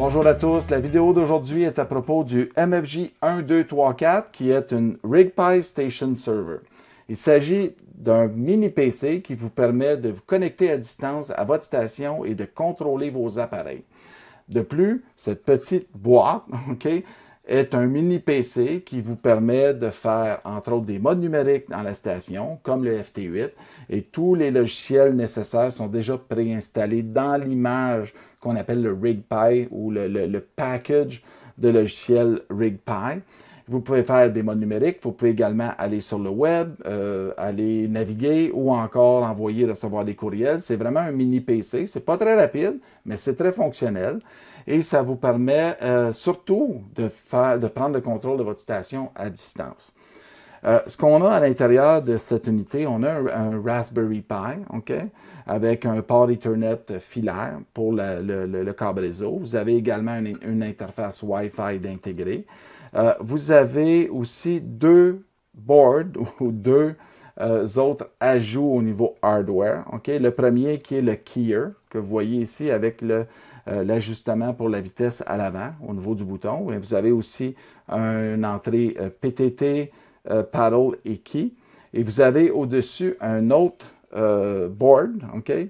Bonjour à tous, la vidéo d'aujourd'hui est à propos du MFJ 1234 qui est une RigPi Station Server. Il s'agit d'un mini PC qui vous permet de vous connecter à distance à votre station et de contrôler vos appareils. De plus, cette petite boîte est un mini PC qui vous permet de faire, entre autres, des modes numériques dans la station, comme le FT8, et tous les logiciels nécessaires sont déjà préinstallés dans l'image qu'on appelle le RigPi ou le package de logiciels RigPi. Vous pouvez faire des modes numériques, vous pouvez également aller sur le web, aller naviguer ou encore envoyer et recevoir des courriels. C'est vraiment un mini PC, c'est pas très rapide, mais c'est très fonctionnel et ça vous permet surtout de prendre le contrôle de votre station à distance. Ce qu'on a à l'intérieur de cette unité, on a un Raspberry Pi, avec un port Ethernet filaire pour le câble réseau. Vous avez également une interface Wi-Fi d'intégré. Vous avez aussi deux boards ou deux autres ajouts au niveau hardware. Le premier qui est le keyer, que vous voyez ici avec l'ajustement pour la vitesse à l'avant au niveau du bouton. Et vous avez aussi une entrée PTT, paddle et key. Et vous avez au-dessus un autre board,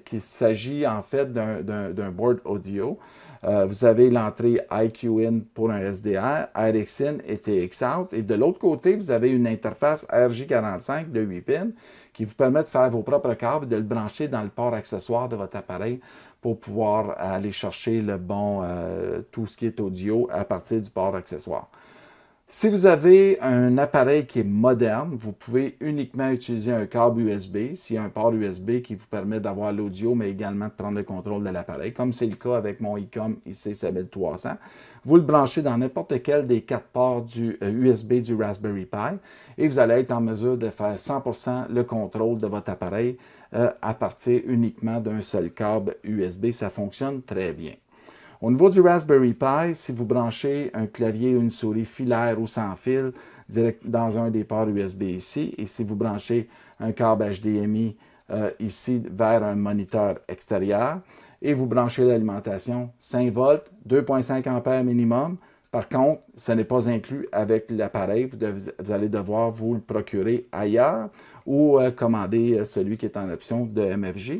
qui s'agit en fait d'un board audio. Vous avez l'entrée IQ-In pour un SDR, RX-In et TX-Out. Et de l'autre côté, vous avez une interface RJ45 de 8 pins qui vous permet de faire vos propres câbles et de le brancher dans le port accessoire de votre appareil pour pouvoir aller chercher tout ce qui est audio à partir du port accessoire. Si vous avez un appareil qui est moderne, vous pouvez uniquement utiliser un câble USB, s'il y a un port USB qui vous permet d'avoir l'audio, mais également de prendre le contrôle de l'appareil, comme c'est le cas avec mon ICOM IC7300. Vous le branchez dans n'importe quel des 4 ports du USB du Raspberry Pi et vous allez être en mesure de faire 100% le contrôle de votre appareil à partir uniquement d'un seul câble USB. Ça fonctionne très bien. Au niveau du Raspberry Pi, si vous branchez un clavier ou une souris filaire ou sans fil direct dans un des ports USB ici, et si vous branchez un câble HDMI ici vers un moniteur extérieur, et vous branchez l'alimentation 5 volts, 2,5 ampères minimum. Par contre, ce n'est pas inclus avec l'appareil. Vous allez devoir vous le procurer ailleurs ou commander celui qui est en option de MFJ.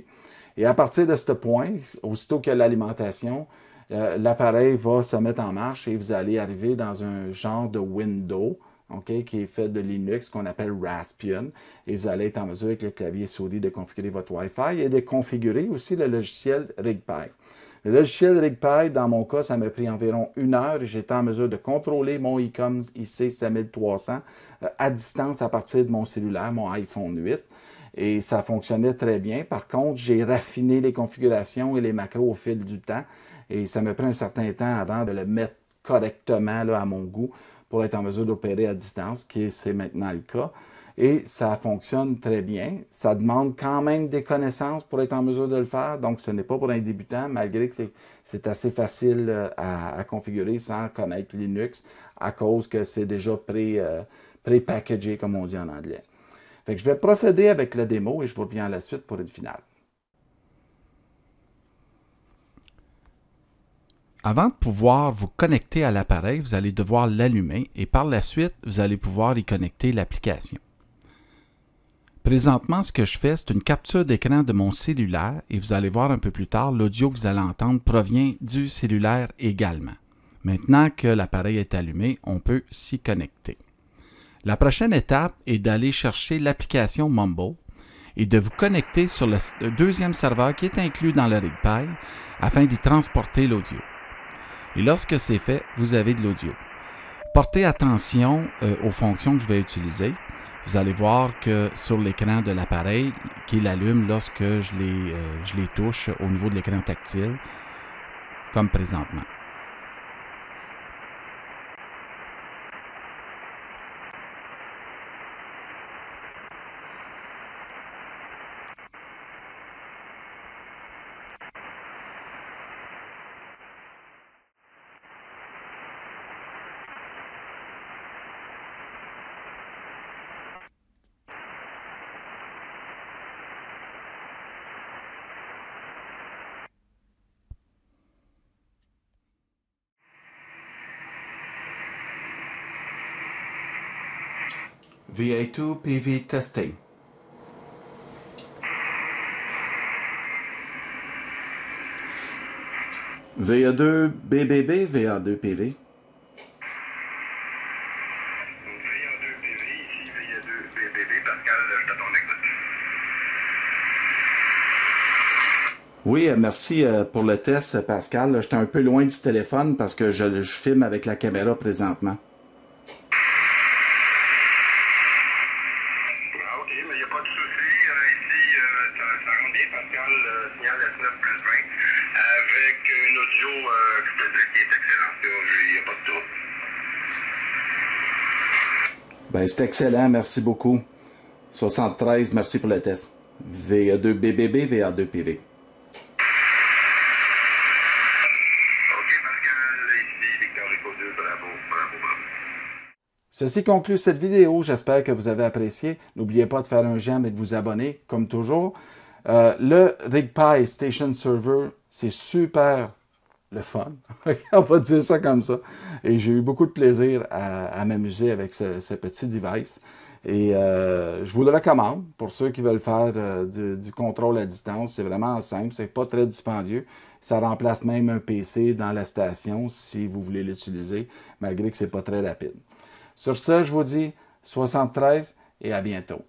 Et à partir de ce point, aussitôt qu'il y a l'alimentation, l'appareil va se mettre en marche et vous allez arriver dans un genre de window qui est fait de Linux, qu'on appelle Raspbian. Et vous allez être en mesure avec le clavier souris de configurer votre Wi-Fi et de configurer aussi le logiciel RigPi. Le logiciel RigPi, dans mon cas, ça m'a pris environ 1 heure et j'étais en mesure de contrôler mon ICOM IC7300 à distance à partir de mon cellulaire, mon iPhone 8. Et ça fonctionnait très bien. Par contre, j'ai raffiné les configurations et les macros au fil du temps. Et ça me prend un certain temps avant de le mettre correctement à mon goût pour être en mesure d'opérer à distance, c'est maintenant le cas. Et ça fonctionne très bien. Ça demande quand même des connaissances pour être en mesure de le faire. Donc, ce n'est pas pour un débutant, malgré que c'est assez facile à configurer sans connaître Linux, à cause que c'est déjà pré-packagé, comme on dit en anglais. Fait que je vais procéder avec la démo et je vous reviens à la suite pour une finale. Avant de pouvoir vous connecter à l'appareil, vous allez devoir l'allumer et par la suite, vous allez pouvoir y connecter l'application. Présentement, ce que je fais, c'est une capture d'écran de mon cellulaire et vous allez voir un peu plus tard, l'audio que vous allez entendre provient du cellulaire également. Maintenant que l'appareil est allumé, on peut s'y connecter. La prochaine étape est d'aller chercher l'application Mumble et de vous connecter sur le deuxième serveur qui est inclus dans le RigPi afin d'y transporter l'audio. Et lorsque c'est fait, vous avez de l'audio. Portez attention aux fonctions que je vais utiliser. Vous allez voir que sur l'écran de l'appareil, qu'il allume lorsque je les touche au niveau de l'écran tactile, comme présentement. VA2 PV testing. VA2 BBB, VA2 PV. VA2 PV, ici VA2 BBB, Pascal, je suis à ton écoute. Oui, merci pour le test, Pascal. J'étais un peu loin du téléphone parce que je filme avec la caméra présentement. Ah, ok, mais il n'y a pas de souci. Ici, ça rend bien, Pascal, signal S9 plus 20, avec une audio je peux dire qui est excellente. Il n'y a pas de trouble. Ben, c'est excellent, merci beaucoup. 73, merci pour le test. VA2 BBB, VA2 PV. Ceci conclut cette vidéo. J'espère que vous avez apprécié. N'oubliez pas de faire un j'aime et de vous abonner, comme toujours. Le RigPi Station Server, c'est super le fun. On va dire ça comme ça. Et j'ai eu beaucoup de plaisir à m'amuser avec ce petit device. Et je vous le recommande pour ceux qui veulent faire du contrôle à distance. C'est vraiment simple, c'est pas très dispendieux. Ça remplace même un PC dans la station si vous voulez l'utiliser, malgré que c'est pas très rapide. Sur ce, je vous dis 73 et à bientôt.